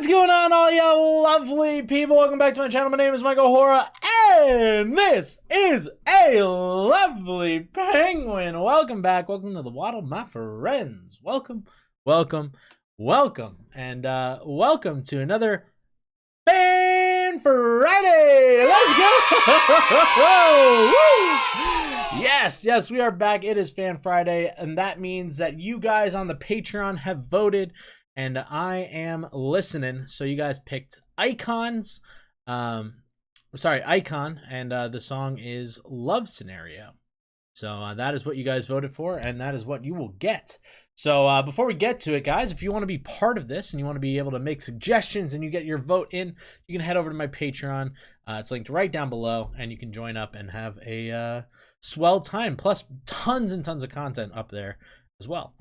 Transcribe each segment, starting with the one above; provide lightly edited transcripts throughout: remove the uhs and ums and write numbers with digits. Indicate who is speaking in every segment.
Speaker 1: going on, all you lovely people? Welcome back to my channel. My name is Michael Hora, and this is a lovely penguin. Welcome back. Welcome to the waddle, my friends. Welcome, welcome, welcome, and welcome to another Fan Friday. Let's go! Woo! Yes, we are back. It is Fan Friday, and that means that you guys on the Patreon have voted. And I am listening. So you guys picked iKON, and the song is Love Scenario. So that is what you guys voted for, and that is what you will get. So before we get to it, guys, if you want to be part of this and you want to be able to make suggestions and you get your vote in, you can head over to my Patreon. It's linked right down below, and you can join up and have a swell time, plus tons and tons of content up there as well.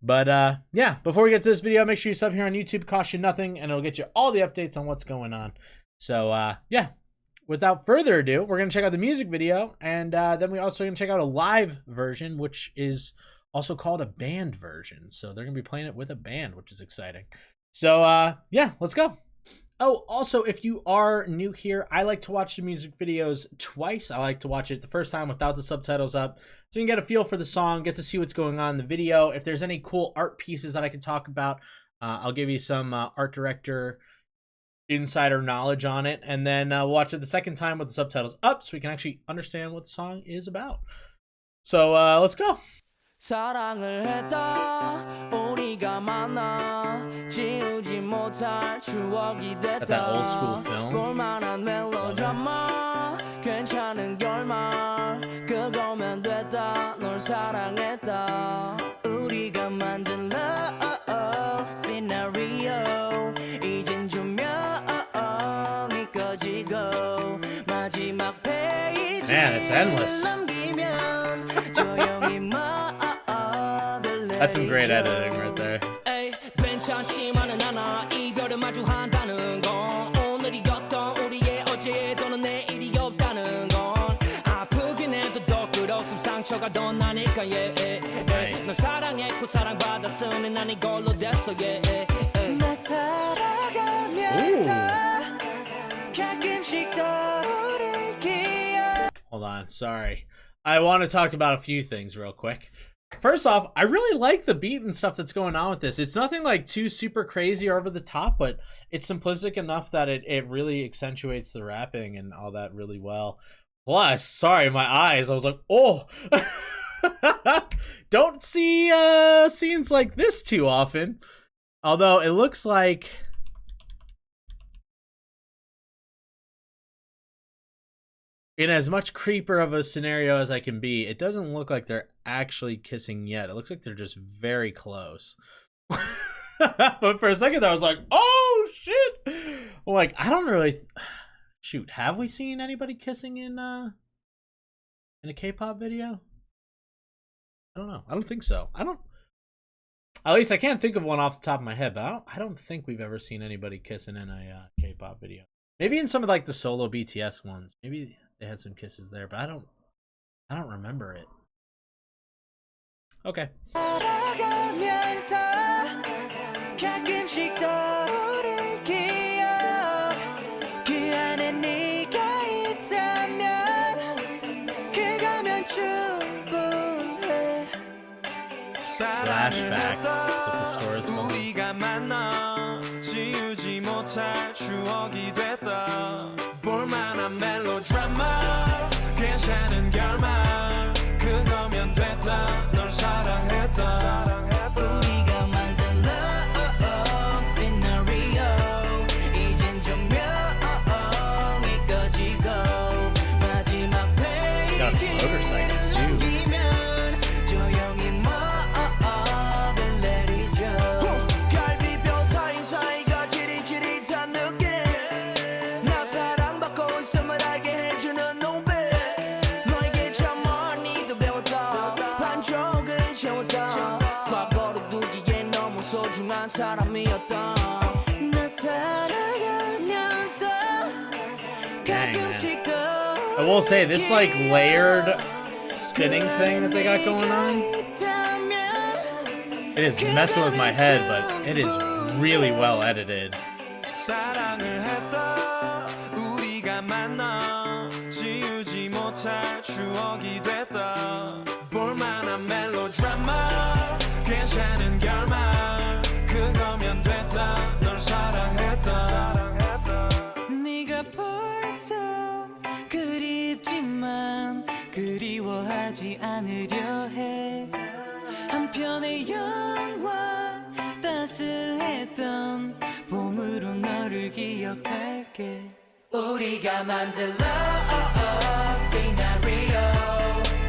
Speaker 1: But yeah, before we get to this video, make sure you sub here on YouTube. Costs you nothing, and it'll get you all the updates on what's going on. So yeah, without further ado, we're going to check out the music video, and then we're also going to check out a live version, which is also called a band version. So they're going to be playing it with a band, which is exciting. So yeah, let's go. Oh, also, if you are new here, I like to watch the music videos twice. I like to watch it the first time without the subtitles up, so you can get a feel for the song, get to see what's going on in the video. If there's any cool art pieces that I can talk about, I'll give you some art director insider knowledge on it, and then watch it the second time with the subtitles up so we can actually understand what the song is about. So let's go. 사랑을 했다 우리가 만나 지우지 못할 추억이 됐다 that old school film. 볼만한 멜로드라마 괜찮은 결말 그거면 됐다 널 사랑했다 우리가 만든 love scenario 이젠 조명이 꺼지고 마지막 페이지 Man, it's endless. That's some great editing right there. Hold on, sorry. I want to talk about a few things real quick. First off, I really like the beat and stuff that's going on with this. It's nothing like too super crazy or over the top, but it's simplistic enough that it really accentuates the rapping and all that really well. Plus, sorry, my eyes, I was like, oh. Don't see scenes like this too often. Although it looks like in as much creeper of a scenario as I can be, it doesn't look like they're actually kissing yet. It looks like they're just very close. But for a second I was like, oh shit. Well, like, I don't really shoot, have we seen anybody kissing in a K-pop video? I don't know. I don't think so. At least I can't think of one off the top of my head, but I don't think we've ever seen anybody kissing in a K-pop video. Maybe in some of like the solo BTS ones. Maybe they had some kisses there, but I don't remember it. Okay. Flashback. That's what the story is called. 괜찮은 결말 그거면 됐다 널 사랑했다 우리가 만든 love scenario 이젠 조명이 꺼지고 마지막 페이지 넘기면 조용히 먹을 내리죠 갈비뼈 사이사이가 지릿지릿한 느낌 나 사랑받고 있음을 알게 해주는 눈빛 과거를 두기에 너무 소중한 사람이었다 나 살아가면서 가끔씩
Speaker 2: I will say, this like layered spinning thing that they got going on, it is messing with my head, but it is really well edited.
Speaker 3: 사랑을 했다 우리가 만나 지우지 못할 추억이 됐다 볼만한 멜로드라마 괜찮은 결말 그거면 됐다 널 사랑했다 네가 벌써 그립지만 그리워하지 않으려 해 한편의 영화 따스했던 봄으로 너를 기억할게 우리가 만든 love scenario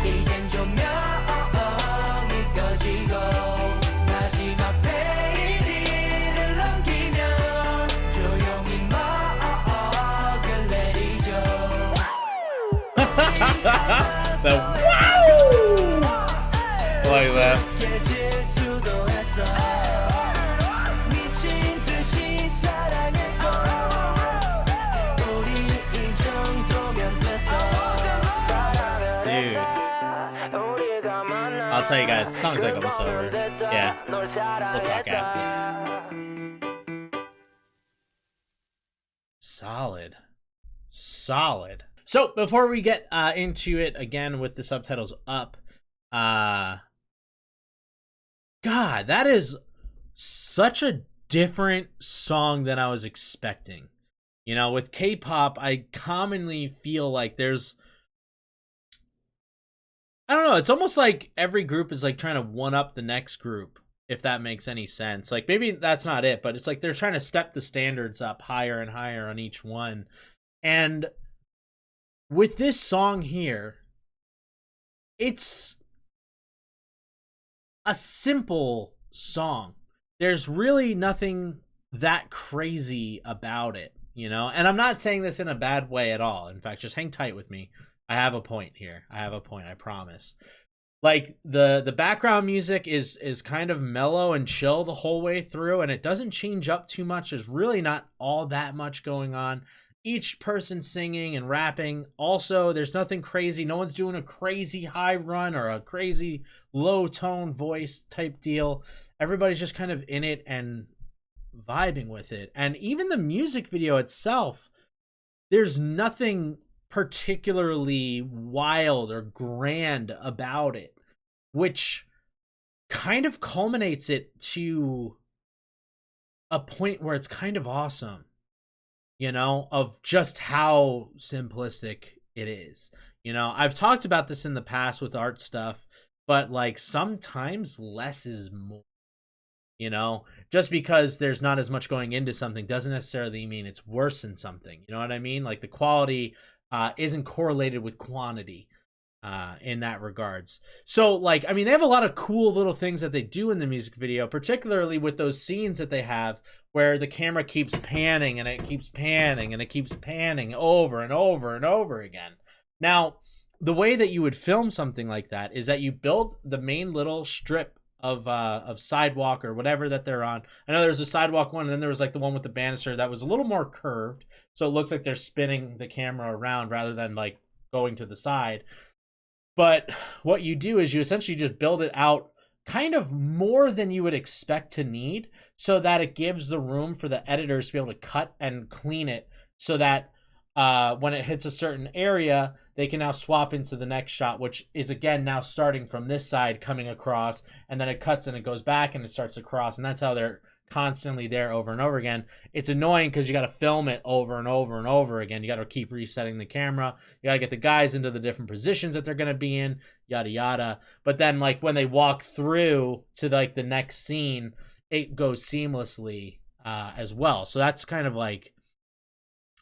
Speaker 3: 이젠 조명이 꺼지고 마지막 페이지를 넘기면 조용히 먹을 내리죠
Speaker 2: The wow! I like that.
Speaker 1: Dude, I'll tell you guys, the song's like almost over. Yeah, we'll talk after. Solid. So before we get into it again with the subtitles up, God, that is such a different song than I was expecting. You know, with K-pop, I commonly feel like there's, I don't know, it's almost like every group is like trying to one up the next group, if that makes any sense. Like maybe that's not it, but it's like they're trying to step the standards up higher and higher on each one. And with this song here, it's a simple song. There's really nothing that crazy about it, you know? And I'm not saying this in a bad way at all. In fact, just hang tight with me. I have a point here. I promise. Like the background music is kind of mellow and chill the whole way through, and it doesn't change up too much. There's really not all that much going on. Each person singing and rapping. Also, there's nothing crazy. No one's doing a crazy high run or a crazy low tone voice type deal. Everybody's just kind of in it and vibing with it. And even the music video itself, there's nothing particularly wild or grand about it, which kind of culminates it to a point where it's kind of awesome, you know, of just how simplistic it is. You know, I've talked about this in the past with art stuff, but like sometimes less is more. You know, just because there's not as much going into something doesn't necessarily mean it's worse than something. You know what I mean? Like the quality isn't correlated with quantity in that regards. So like, I mean, they have a lot of cool little things that they do in the music video, particularly with those scenes that they have where the camera keeps panning and it keeps panning and it keeps panning over and over and over again. Now, the way that you would film something like that is that you build the main little strip of sidewalk or whatever that they're on. I know there's a sidewalk one, and then there was like the one with the banister that was a little more curved, so it looks like they're spinning the camera around rather than like going to the side. But what you do is you essentially just build it out kind of more than you would expect to need, so that it gives the room for the editors to be able to cut and clean it, so that when it hits a certain area, they can now swap into the next shot, which is again now starting from this side coming across, and then it cuts and it goes back and it starts across, and that's how they're constantly there over and over again. It's annoying because you got to film it over and over and over again. You got to keep resetting the camera. You got to get the guys into the different positions that they're going to be in, yada yada. But then like when they walk through to like the next scene, it goes seamlessly as well. So that's kind of like,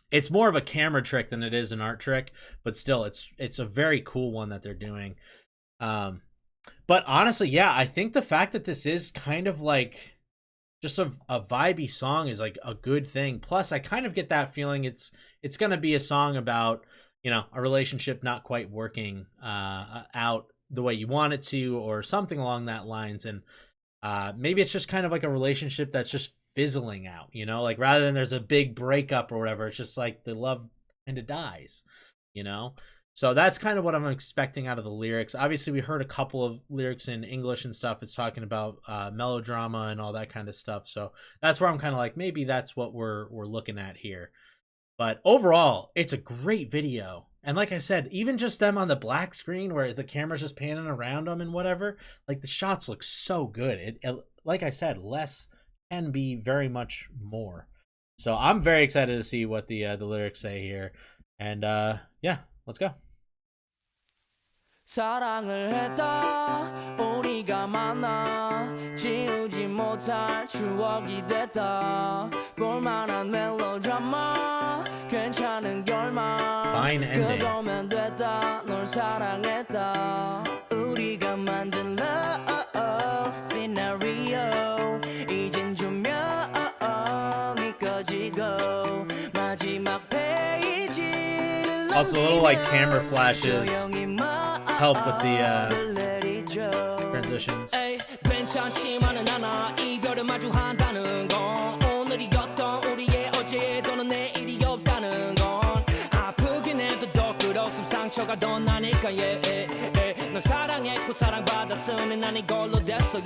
Speaker 1: it's more of a camera trick than it is an art trick, but still it's a very cool one that they're doing. But honestly, yeah, I think the fact that this is kind of like just a vibey song is like a good thing. Plus, I kind of get that feeling it's going to be a song about, you know, a relationship not quite working out the way you want it to, or something along that lines. And maybe it's just kind of like a relationship that's just fizzling out, you know, like rather than there's a big breakup or whatever, it's just like the love kind of dies, you know. So that's kind of what I'm expecting out of the lyrics. Obviously, we heard a couple of lyrics in English and stuff. It's talking about melodrama and all that kind of stuff. So that's where I'm kind of like, maybe that's what we're looking at here. But overall, it's a great video. And like I said, even just them on the black screen where the camera's just panning around them and whatever, like the shots look so good. Like I said, less can be very much more. So I'm very excited to see what the lyrics say here. And yeah, let's go.
Speaker 3: 사랑을 했다 우리가 만나 지우지 못할 추억이 됐다 볼만한 멜로드라마 괜찮은 결말
Speaker 1: Fine ending.
Speaker 3: 그거면 됐다 널 사랑했다 우리가 만든 love scenario 이젠 조명이 꺼지고 마지막 페이지를
Speaker 1: Also, a little like camera flashes help with the transitions.
Speaker 3: 괜찮지만은 않아 이별을 마주한다는 건 오늘이었던 우리의 어제 또는 내일이 없다는 건 아프긴 해도 더 끝없음 상처가 더 나니까 널 사랑했고 사랑받았으니 난 이걸로 됐어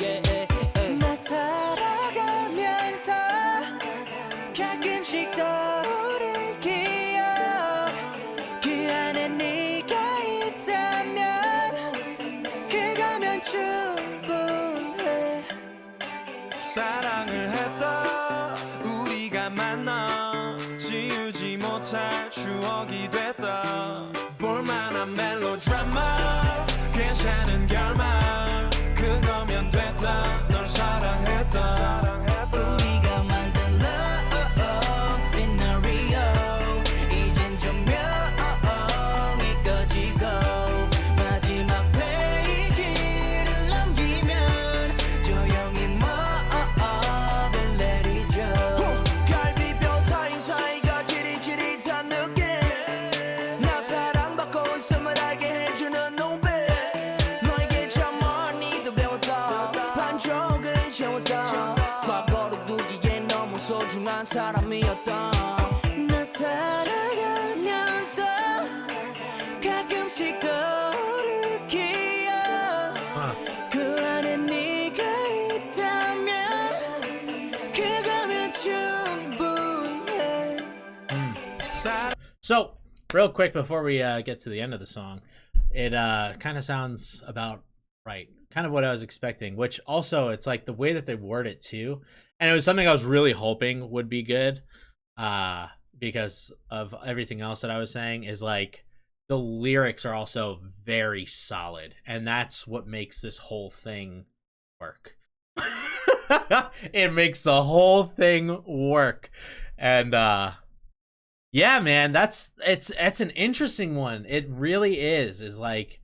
Speaker 3: 나 살아가면서 가끔씩 떠오를 기억 그 안에 네가 있다면 그거면 충분해
Speaker 4: 사랑을 했다 우리가 만나 지우지 못할 추억이 됐다 볼만한 멜로드라마 괜찮은 결말 그거면 됐다 널 사랑했다
Speaker 3: 우리가 만든 love scenario 이젠 조명이 꺼지고 마지막 페이지를 넘기면 조용히 먹을 내리죠 갈비뼈 사이사이가 지릿지릿한 느낌 나 사랑받고 있음을 알게 해주는 노래 너에게 참 많이도 배웠다 반쪽은 채웠다 과거를 두기에 너무 소중한 사람이었다 나 살아가면서 가끔씩 떠오를 기억 그 안에 네가 있다면 그거면 충분해
Speaker 1: So, real quick before we get to the end of the song, it kind of sounds about right. Kind of what I was expecting, which also it's like the way that they word it too. And it was something I was really hoping would be good because of everything else that I was saying is like the lyrics are also very solid. And that's what makes this whole thing work. It makes the whole thing work. And yeah, man, it's an interesting one. It really is like,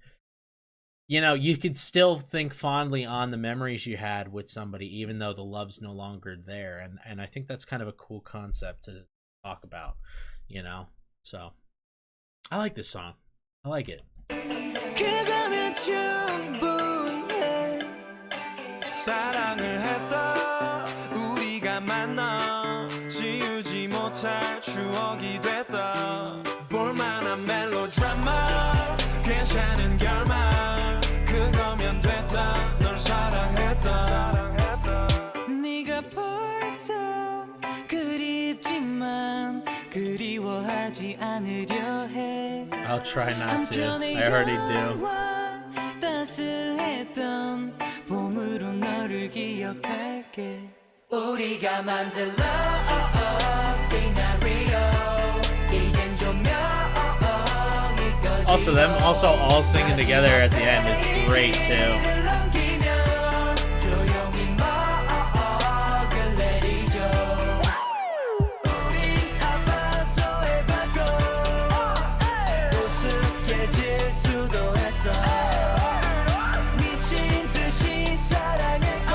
Speaker 1: you know, you could still think fondly on the memories you had with somebody, even though the love's no longer there. And I think that's kind of a cool concept to talk about, you know? So I like this song. I like it.
Speaker 3: 그거면 충분해
Speaker 4: 사랑을 했다 우리가 만나 지우지 못할 추억이 됐다 볼만한 멜로드라마 괜찮은 결말 그거면 됐다 널 사랑했다
Speaker 3: 네가 벌써 그립지만 그리워하지 않으려 해
Speaker 1: I'll try not to. I already do.
Speaker 3: 따스했던 봄으로 너를 기억할게 우리가 만든 love scenario 이젠 조명이 꺼지고
Speaker 1: Also, them also all singing together at the end is great too.
Speaker 3: 넘기면 조용히 먹을 내리죠 우린 아파트에 받고 우습게 질투도 했어 미친 듯이 사랑했고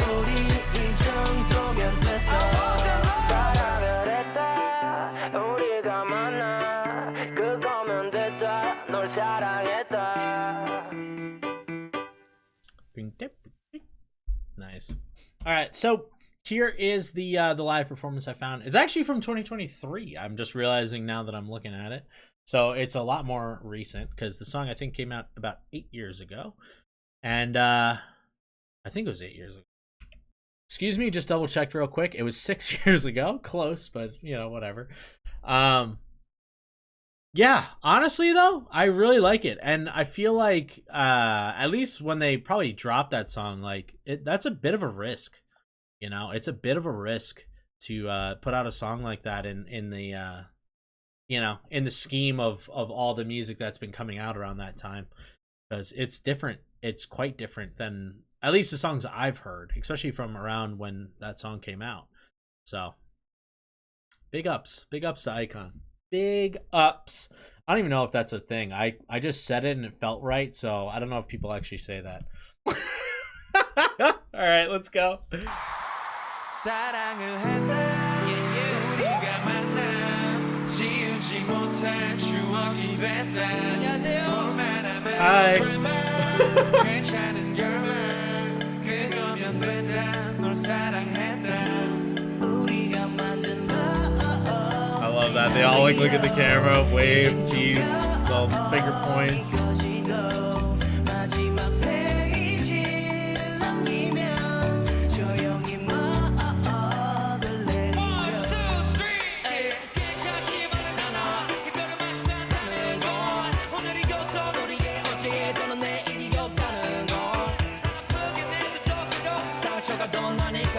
Speaker 3: 우리 이 정도면 됐어 사랑을 했다 우리가 만나 그거면 됐다 널 사랑했다
Speaker 1: Nice. All right, so here is the live performance I found. It's actually from 2023. I'm just realizing now that I'm looking at it. So it's a lot more recent because the song I think came out about 8 years ago. And I think it was 8 years ago. Excuse me, just double checked real quick. It was 6 years ago. Close, but whatever. Yeah, honestly though, I really like it. And I feel like at least when they probably dropped that song, like that's a bit of a risk. It's a bit of a risk to put out a song like that in the in the scheme of all the music that's been coming out around that time, because it's different. It's quite different than at least the songs I've heard, especially from around when that song came out. So big ups to iKON. Big ups. I don't even know if that's a thing. I just said it and it felt right, so I don't know if people actually say that. All right, let's go.
Speaker 4: 사랑을 했다 우리가 만나 지우지 못할 추억이 됐다 볼만한
Speaker 1: Hi.
Speaker 4: 괜찮은 결말 그거면 된다 널 사랑했다 우리가 만든
Speaker 1: I love that. They all look at the camera, wave, tease, little finger points.
Speaker 3: 마지막 페이지를 남기면 조용히 막을 내리죠 괜찮지 않아 이거는 마치 않다는 건 오늘이 곁은 우리의 어제에 또는 내일이 없다는 건 아프게 내도 조금도 상처가 더 나니까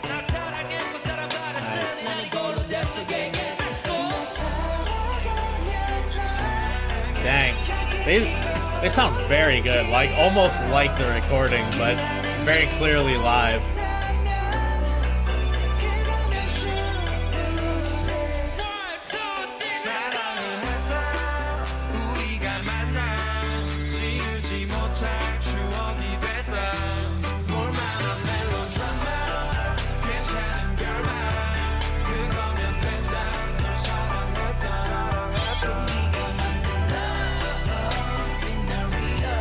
Speaker 3: 나 사랑했고 사랑받았으니 난 이걸로 됐어 Let's go
Speaker 1: Dang. They sound very good, like almost like the recording, but very clearly live.
Speaker 4: 사랑을 했다 우리가 만나 지우지 못할 추억이 됐다 볼만한 멜로드라마 괜찮은 결말 그거면 된다 널 사랑했다 우리가 만든 love scenario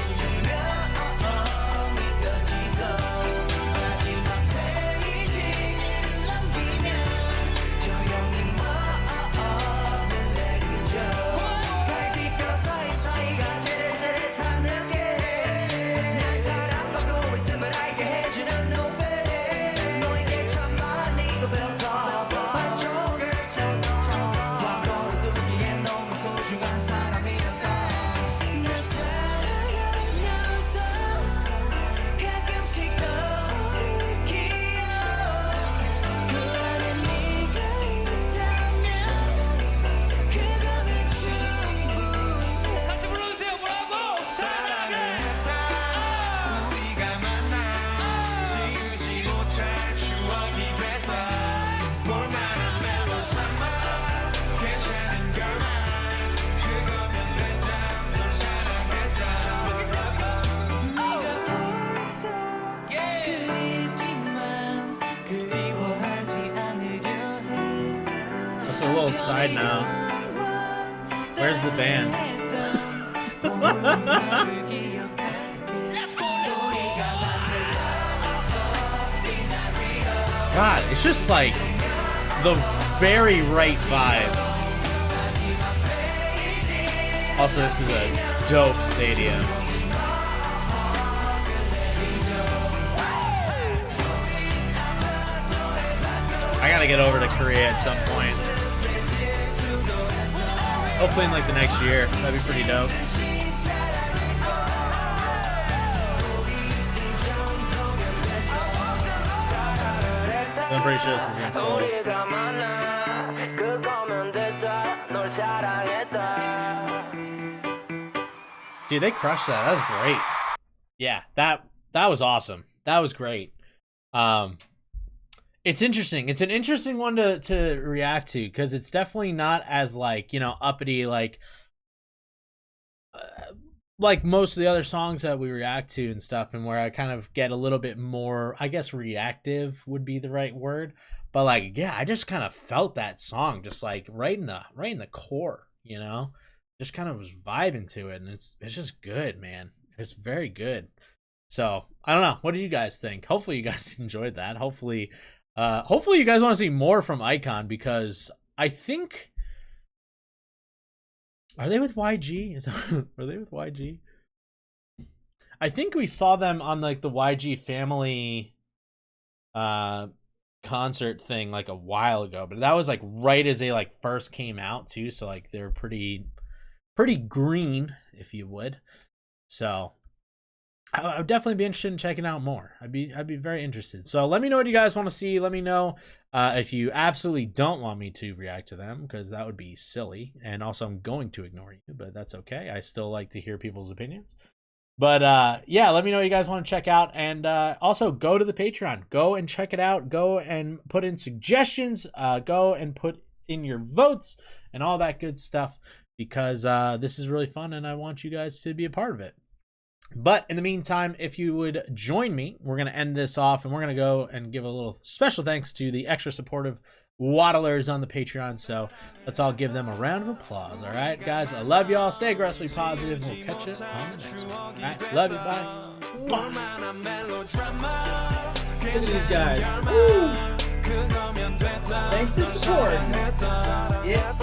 Speaker 4: 이젠 조명이 꺼지고 마지막 페이지를 남기면 조용히 막을 내리죠 갈비뼈 사이사이가 찌릿찌릿한 느낌 날 사랑받고 있음을 알게 해주는 눈빛 너에게 참 많이 고백했다 반쪽을 쳐도 과거를 두기엔 너무 소중한 사람이었다 날 사랑하면서 가끔씩 떠올리기에 그 안에 네가 있다면 그거면 충분해 같이 불러주세요 뭐라고 사랑을 했다 우리가 만나 지우지 못할 추억이 됐다 볼만한 멜로드라마 괜찮은 결말 그거면 된다 널 사랑했다 네가 벌써 그립지만 그리워하지 않으려 했어
Speaker 1: That's a little side now. Where's the band? God, it's just like the very right vibes. Also, this is a dope stadium. I gotta get over to Korea at some point. Hopefully in like the next year. That'd be pretty dope. I'm pretty sure this is in Seoul.
Speaker 3: 우리가 만나 그거면 됐다 널 사랑했다
Speaker 1: Dude, they crushed that. That was great. Yeah, that was awesome. That was great. It's interesting. It's an interesting one to react to because it's definitely not as like, uppity like most of the other songs that we react to and stuff, and where I kind of get a little bit more, I guess reactive would be the right word. But like, yeah, I just kind of felt that song just like right in the core, just kind of was vibing to it, and it's just good, man. It's very good. So I don't know. What do you guys think? Hopefully you guys enjoyed that. Hopefully you guys want to see more from iKON, because I think, are they with YG? Are they with YG? I think we saw them on like the YG family concert thing like a while ago, but that was like right as they like first came out too, so like they're pretty green, if you would. So I would definitely be interested in checking out more. I'd be very interested. So let me know what you guys want to see. Let me know if you absolutely don't want me to react to them, because that would be silly. And also, I'm going to ignore you, but that's okay. I still like to hear people's opinions. But yeah, let me know what you guys want to check out. And also, go to the Patreon. Go and check it out. Go and put in suggestions. Go and put in your votes and all that good stuff, because this is really fun and I want you guys to be a part of it. But in the meantime, if you would join me, we're going to end this off, and we're going to go and give a little special thanks to the extra supportive waddlers on the Patreon. So let's all give them a round of applause. All right, guys, I love y'all. Stay aggressively positive. We'll catch you on the next one. All right, love you. Bye. Look at these guys. Woo. Thanks for supporting. Yeah.